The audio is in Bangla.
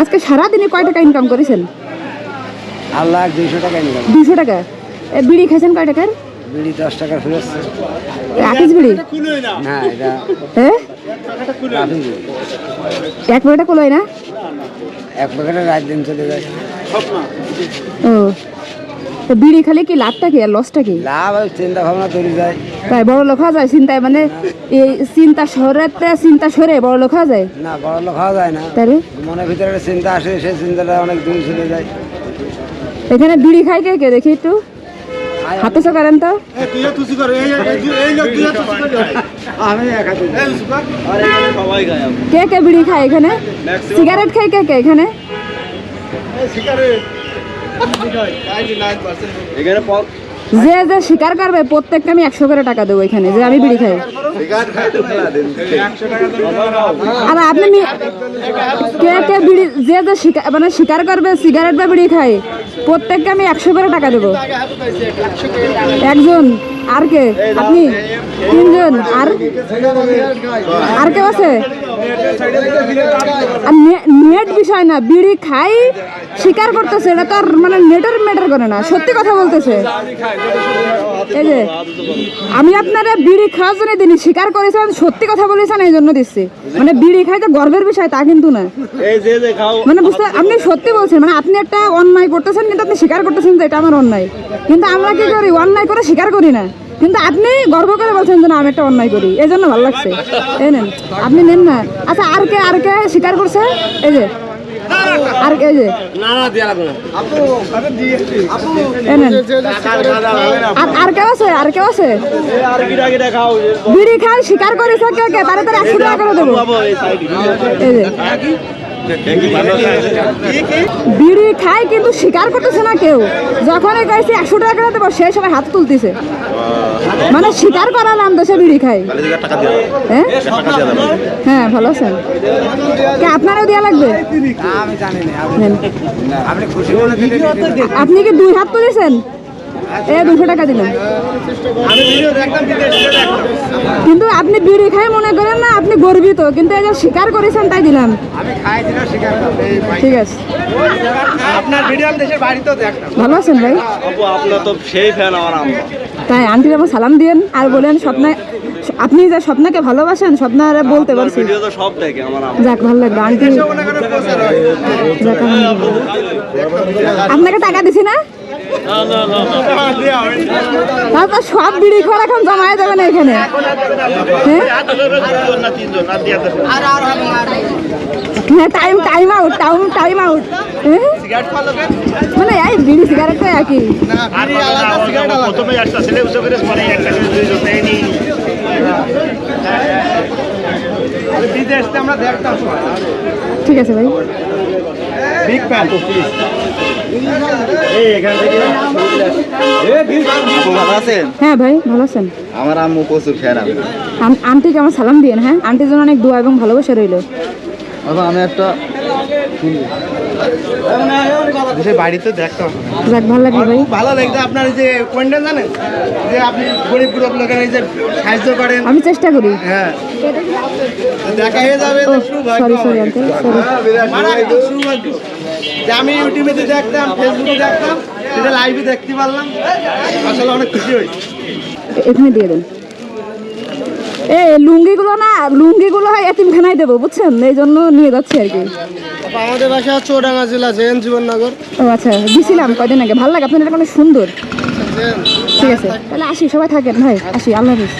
আজকে সারাদিনে কয় টাকা ইনকাম করেছেন? আল্লাহ 200 টাকা ইনকাম। 200 টাকা। বিড়ি খাইছেন কয় টাকার? বিড়ি 10 টাকা ফেরছে। আকিস বিড়ি না এটা হ্যাঁ এক প্যাকেটে কুলোয় না? এক প্যাকেটে রাত দিন চলে যায়। ও তো বিড়ি খালে কি লাভটা কি আর লসটা কি? লাভ চিন্তা ভাবনা তৈরি যায়। তাই বড় লোক হওয়া যায় চিন্তায়, মানে এই চিন্তা চিন্তা সরে বড় লোক হওয়া যায় না, বড় লোক হওয়া যায় না। তাহলে মনের ভিতরে একটা চিন্তা আসে, সেই চিন্তাটা অনেক দূর চলে যায়। এখানে বিড়ি খাই কে কে দেখি একটু হাতে চো করেন তো। কে কে বিড়ি খায় এখানে? সিগারেট খাই কে কে এখানে? যে যে স্বীকার করবে প্রত্যেকটা আমি 100 করে টাকা দেবো এখানে, যে আমি বিড়ি খাই। আর আপনি কে কে বিড়ি যে যে মানে স্বীকার করবে সিগারেট বা বিড়ি খাই, প্রত্যেককে আমি 100 করে টাকা দেবো। একজন আর কে? আপনি 3 জন। আর কেউ আছে? নেট বিষয় না, বিড়ি খাই স্বীকার করতেছে, এটা তো আর মানে নেটের ম্যাটার করে না, সত্যি কথা বলতেছে। এই যে আমি আপনারা বিড়ি খাওয়ার জন্য দিনই স্বীকার করেছেন, সত্যি কথা বলেছেন এই জন্য দিচ্ছি। মানে বিড়ি খাইতে গর্বের বিষয় তা কিন্তু না, মানে বুঝতে আপনি সত্যি বলছেন, মানে আপনি একটা অন্যায় করতেছেন কিন্তু আপনি স্বীকার করতেছেন যে এটা আমার অন্যায়। কিন্তু আমরা কি করি, অন্যায় করে স্বীকার করি না, কিন্তু আপনি গর্ব করে বলছেন যে না আমি একটা অন্যায় করি, এই জন্য ভালো লাগছে। এই নেন, আপনি নেন না। আচ্ছা আর কে স্বীকার করছে? এই যে আর এই যে আর কেউ আছে? আর কেউ আছে? বিড়ি খাই স্বীকার করেছে কে কে? তারা 100 টাকা করে দেবো। এই যে বিড়ি খায় কিন্তু স্বীকার করতেছে না কেউ, যখন কয়েছে 100 টাকা করে দেবো সেই সময় হাত তুলতেছে, মানে স্বীকার করালাম দেশে বিড়ি খাই। হ্যাঁ ভালো আছেন? আপনারও দেওয়া লাগবে? আপনি কি 2 হাত তুলেছেন? 200 টাকা দিলেন, কিন্তু আপনি বিড়ি খাই মনে করেন না আপনি গর্বিত, কিন্তু এই যে স্বীকার করেছেন তাই দিলাম। ঠিক আছে, ভালো আছেন ভাই? তাই আন্টির আমার সালাম দিয়েন আর বলেন স্বপ্না, আপনি যে স্বপ্নাকে ভালোবাসেন স্বপ্নারা বলতে পারছি। যাক ভালো লাগলো আন্টি। আপনাকে টাকা দিছি না? তারপর সব বিড়ি খোর এখন জমায়ে যাবে না এখানে। Time out. মানে এই বিড়ি সিগারেট তো একই। ঠিক আছে ভাই। হ্যাঁ ভাই ভালো আছেন? আমার আম্মু প্রচুর ফ্যান। আন্টিকে আমার সালাম দিয়েন। হ্যাঁ আন্টির জন্য অনেক দোয়া এবং ভালোবাসা রইল। আমি একটা বাড়িতে দেখতাম। যাক ভালো লাগলো ভাই। ভালো লাগছে আপনার যে কোনটা জানেন যে আপনি গরিব গরিব লোকের এই যে সাহায্য করেন। আমি চেষ্টা করি। হ্যাঁ দেখা হয়ে যাবে। Sorry uncle sorry. আমি ইউটিউবে দেখতাম, ফেসবুকে দেখতাম, সেটা লাইভে দেখতে পারলাম, আসলে অনেক খুশি হয়েছি। এখানে দিয়ে দেন। লুঙ্গিগুলো হয় এতিমখানায় দেবো বুঝছেন, এই জন্য নিয়ে যাচ্ছি আর কি। আমাদের বাসা চৌডাঙ্গা জেলা জেন জীবননগর। ও আচ্ছা, দিছিলাম কয়দিন আগে, ভালো লাগে আপনার, এটা অনেক সুন্দর। ঠিক আছে তাহলে আসি, সবাই থাকেন ভাই, আসি, আল্লাহ হাফিজ।